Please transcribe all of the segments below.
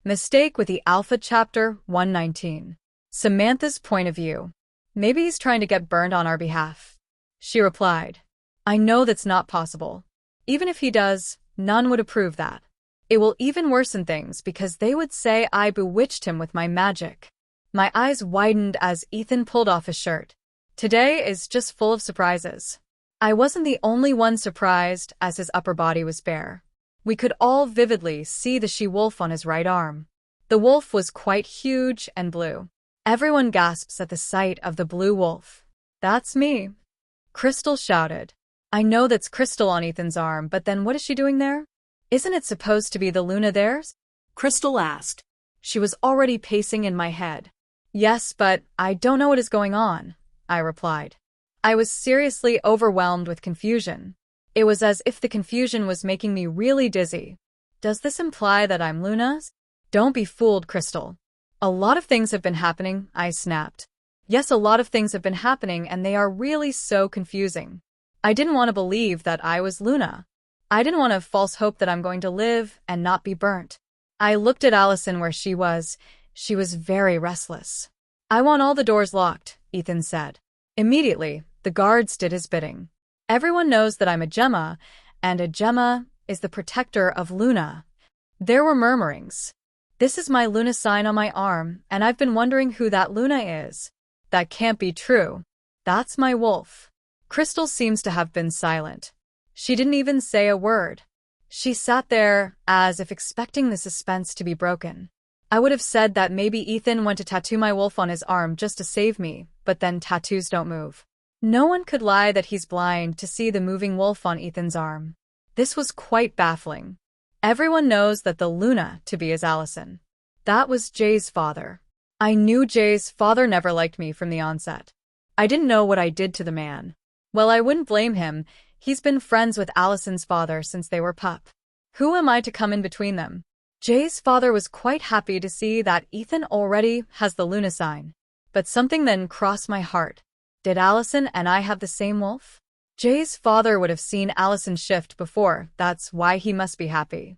Mistake with the Alpha Chapter 119. Samantha's point of view. Maybe he's trying to get burned on our behalf. She replied. I know that's not possible. Even if he does, none would approve that. It will even worsen things because they would say I bewitched him with my magic. My eyes widened as Ethan pulled off his shirt. Today is just full of surprises. I wasn't the only one surprised as his upper body was bare. We could all vividly see the she-wolf on his right arm. The wolf was quite huge and blue. Everyone gasps at the sight of the blue wolf. That's me. Crystal shouted. I know that's Crystal on Ethan's arm, but then what is she doing there? Isn't it supposed to be the Luna theirs? Crystal asked. She was already pacing in my head. Yes, but I don't know what is going on, I replied. I was seriously overwhelmed with confusion. It was as if the confusion was making me really dizzy. Does this imply that I'm Luna's? Don't be fooled, Crystal. A lot of things have been happening, I snapped. Yes, a lot of things have been happening and they are really so confusing. I didn't want to believe that I was Luna. I didn't want a false hope that I'm going to live and not be burnt. I looked at Allison where she was. She was very restless. I want all the doors locked, Ethan said. Immediately, the guards did his bidding. Everyone knows that I'm a Gemma, and a Gemma is the protector of Luna. There were murmurings. This is my Luna sign on my arm, and I've been wondering who that Luna is. That can't be true. That's my wolf. Crystal seems to have been silent. She didn't even say a word. She sat there as if expecting the suspense to be broken. I would have said that maybe Ethan went to tattoo my wolf on his arm just to save me, but then tattoos don't move. No one could lie that he's blind to see the moving wolf on Ethan's arm. This was quite baffling. Everyone knows that the Luna to be is Allison. That was Jay's father. I knew Jay's father never liked me from the onset. I didn't know what I did to the man. Well, I wouldn't blame him. He's been friends with Allison's father since they were pup. Who am I to come in between them? Jay's father was quite happy to see that Ethan already has the Luna sign. But something then crossed my heart. Did Allison and I have the same wolf? Jay's father would have seen Allison shift before, that's why he must be happy.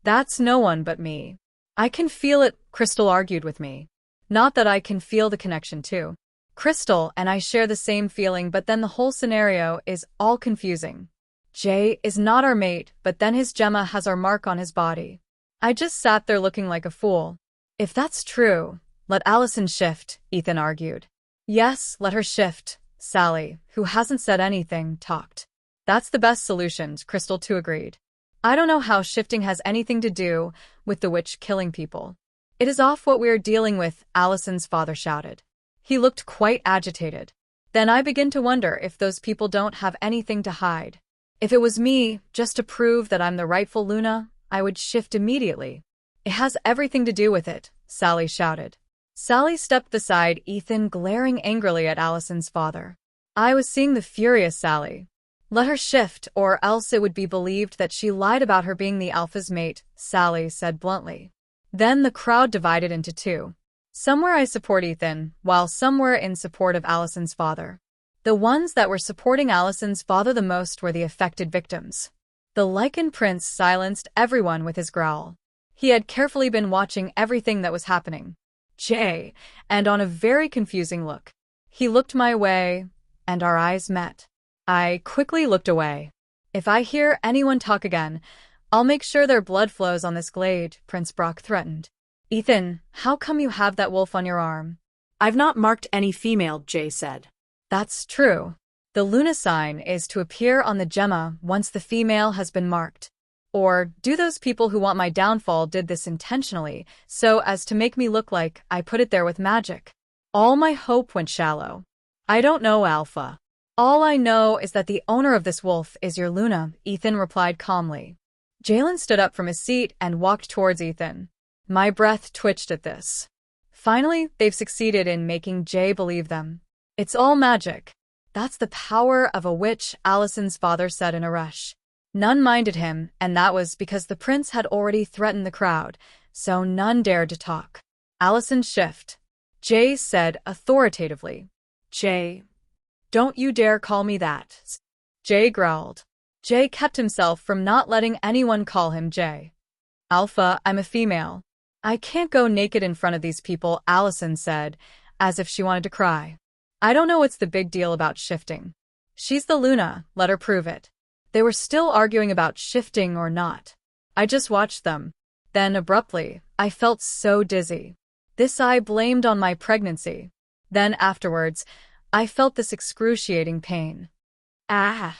That's no one but me. I can feel it, Crystal argued with me. Not that I can feel the connection too. Crystal and I share the same feeling, but then the whole scenario is all confusing. Jay is not our mate, but then his Gemma has our mark on his body. I just sat there looking like a fool. If that's true, let Allison shift, Ethan argued. Yes, let her shift, Sally, who hasn't said anything, talked. That's the best solution, Crystal too agreed. I don't know how shifting has anything to do with the witch killing people. It is off what we're dealing with, Allison's father shouted. He looked quite agitated. Then I begin to wonder if those people don't have anything to hide. If it was me, just to prove that I'm the rightful Luna, I would shift immediately. It has everything to do with it, Sally shouted. Sally stepped beside Ethan, glaring angrily at Allison's father. I was seeing the furious Sally. Let her shift, or else it would be believed that she lied about her being the Alpha's mate, Sally said bluntly. Then the crowd divided into two. Somewhere I support Ethan, while some were in support of Allison's father. The ones that were supporting Allison's father the most were the affected victims. The Lycan Prince silenced everyone with his growl. He had carefully been watching everything that was happening. Jay, and on a very confusing look. He looked my way, and our eyes met. I quickly looked away. If I hear anyone talk again, I'll make sure their blood flows on this glade, Prince Brock threatened. Ethan, how come you have that wolf on your arm? I've not marked any female, Jay said. That's true. The Luna sign is to appear on the Gemma once the female has been marked. Or do those people who want my downfall did this intentionally, so as to make me look like I put it there with magic? All my hope went shallow. I don't know, Alpha. All I know is that the owner of this wolf is your Luna, Ethan replied calmly. Jalen stood up from his seat and walked towards Ethan. My breath twitched at this. Finally, they've succeeded in making Jay believe them. It's all magic. That's the power of a witch, Allison's father said in a rush. None minded him, and that was because the prince had already threatened the crowd, so none dared to talk. Allison shift. Jay said authoritatively. Jay, don't you dare call me that. Jay growled. Jay kept himself from not letting anyone call him Jay. Alpha, I'm a female. I can't go naked in front of these people, Allison said, as if she wanted to cry. I don't know what's the big deal about shifting. She's the Luna, let her prove it. They were still arguing about shifting or not. I just watched them. Then, abruptly, I felt so dizzy. This I blamed on my pregnancy. Then, afterwards, I felt this excruciating pain. Ah!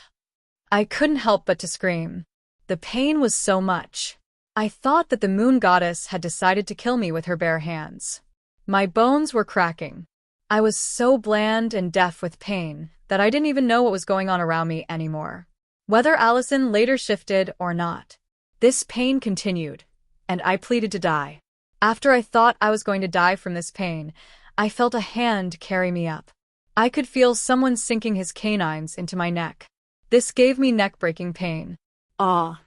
I couldn't help but to scream. The pain was so much. I thought that the moon goddess had decided to kill me with her bare hands. My bones were cracking. I was so bland and deaf with pain that I didn't even know what was going on around me anymore. Whether Allison later shifted or not, this pain continued, and I pleaded to die. After I thought I was going to die from this pain, I felt a hand carry me up. I could feel someone sinking his canines into my neck. This gave me neck-breaking pain. Ah.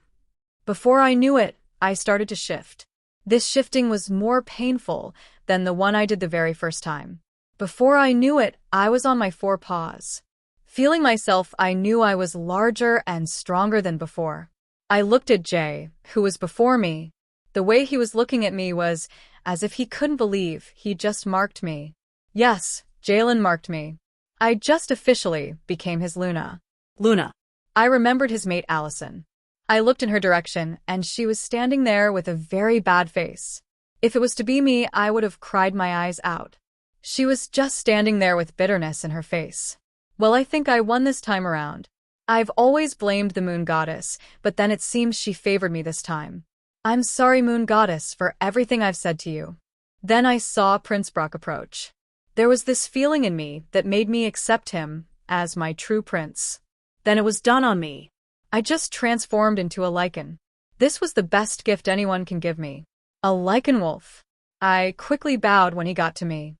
Before I knew it, I started to shift. This shifting was more painful than the one I did the very first time. Before I knew it, I was on my 4 paws. Feeling myself, I knew I was larger and stronger than before. I looked at Jay, who was before me. The way he was looking at me was as if he couldn't believe he just marked me. Yes, Jalen marked me. I just officially became his Luna. Luna. I remembered his mate Allison. I looked in her direction, and she was standing there with a very bad face. If it was to be me, I would have cried my eyes out. She was just standing there with bitterness in her face. Well, I think I won this time around. I've always blamed the moon goddess, but then it seems she favored me this time. I'm sorry, moon goddess, for everything I've said to you. Then I saw Prince Brock approach. There was this feeling in me that made me accept him as my true prince. Then it was done on me. I just transformed into a lichen. This was the best gift anyone can give me. A lichen wolf. I quickly bowed when he got to me.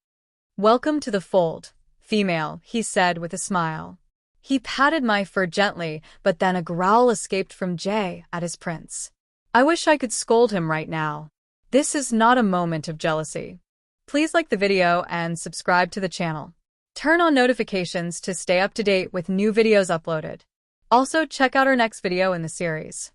Welcome to the fold, female, he said with a smile. He patted my fur gently, but then a growl escaped from Jay at his prince. I wish I could scold him right now. This is not a moment of jealousy. Please like the video and subscribe to the channel. Turn on notifications to stay up to date with new videos uploaded. Also, check out our next video in the series.